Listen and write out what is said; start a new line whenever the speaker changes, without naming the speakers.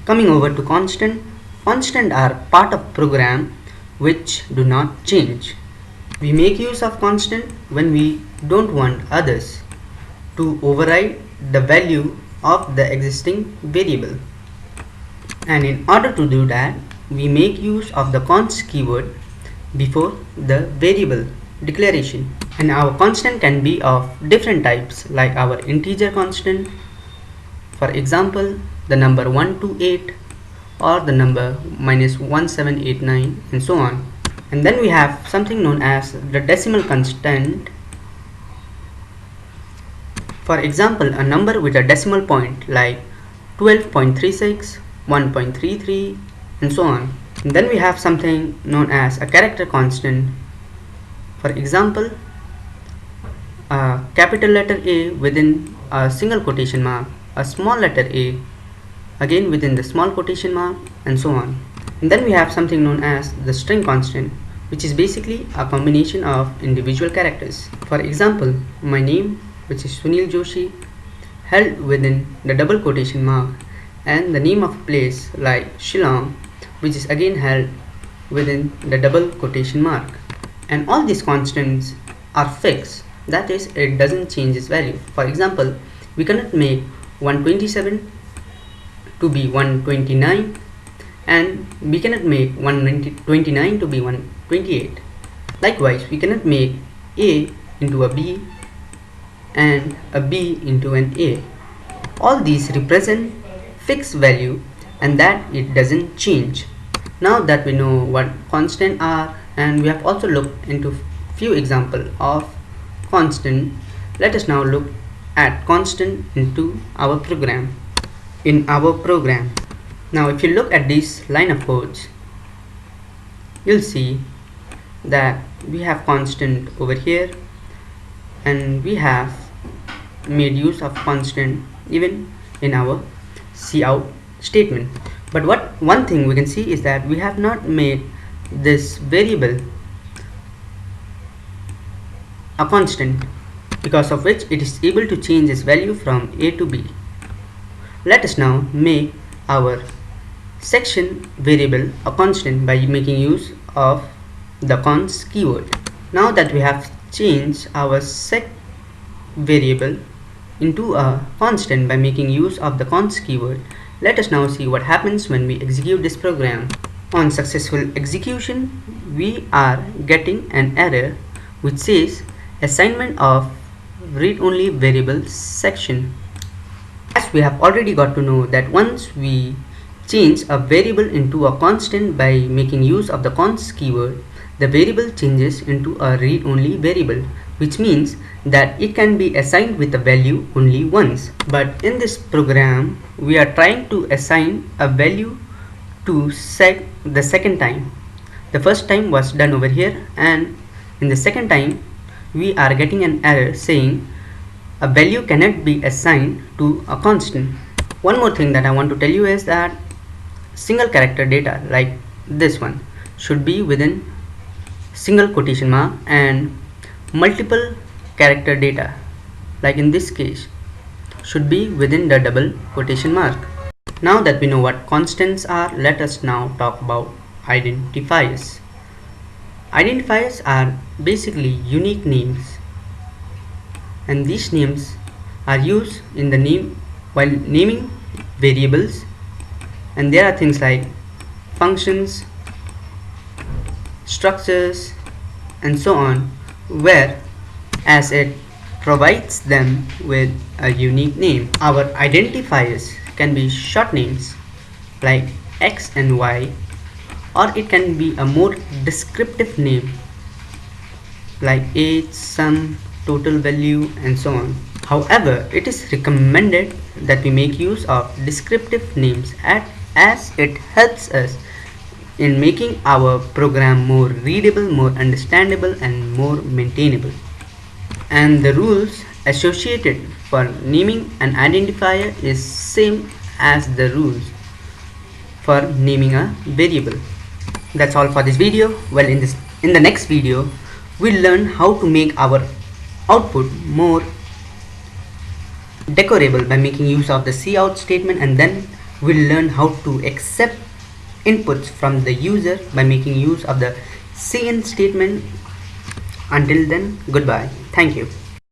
Coming over to constant. Constant are part of program which do not change. We make use of constant when we don't want others to override the value of the existing variable. And in order to do that, we make use of the const keyword before the variable declaration. And our constant can be of different types, like our integer constant, for example the number 128 or the number -1789 and so on. And then we have something known as the decimal constant. For example, a number with a decimal point like 12.36, 1.33 and so on. And then we have something known as a character constant. For example, a capital letter A within a single quotation mark, a small letter a again within the small quotation mark and so on. And then we have something known as the string constant, which is basically a combination of individual characters. For example, my name, which is Sunil Joshi, held within the double quotation mark, and the name of a place like Shillong, which is again held within the double quotation mark. And all these constants are fixed, that is, it doesn't change its value. For example, we cannot make 127 to be 129, and we cannot make 129 to be 128. Likewise, we cannot make a into a b and a b into an a. All these represent fixed value and that it doesn't change. Now that we know what constant are, and we have also looked into few examples of constant, let us now look at constant into our program. Now if you look at this line of codes, you'll see that we have constant over here, and we have made use of constant even in our cout statement. But one thing we can see is that we have not made this variable a constant, because of which it is able to change its value from a to b. Let us now make our section variable a constant by making use of the const keyword. Now that we have changed our sec variable into a constant by making use of the const keyword, let us now see what happens when we execute this program. On successful execution, we are getting an error which says assignment of read-only variable section. As we have already got to know that once we change a variable into a constant by making use of the const keyword, the variable changes into a read-only variable, which means that it can be assigned with a value only once. But in this program, we are trying to assign a value to the second time. The first time was done over here, and in the second time we are getting an error saying a value cannot be assigned to a constant. One more thing that I want to tell you is that single character data like this one should be within single quotation mark, and multiple character data like in this case should be within the double quotation mark. Now that we know what constants are, let us now talk about identifiers. Identifiers are basically unique names, and these names are used in the name while naming variables, and there are things like functions, structures and so on, where as it provides them with a unique name. Our identifiers can be short names like X and Y, or it can be a more descriptive name like age, sum, total value and so on. However, it is recommended that we make use of descriptive names as it helps us in making our program more readable, more understandable and more maintainable. And the rules associated for naming an identifier is same as the rules for naming a variable. That's all for this video. Well, in the next video we'll learn how to make our output more decorable by making use of the cout statement, and then we'll learn how to accept inputs from the user by making use of the cin statement. Until then, goodbye. Thank you.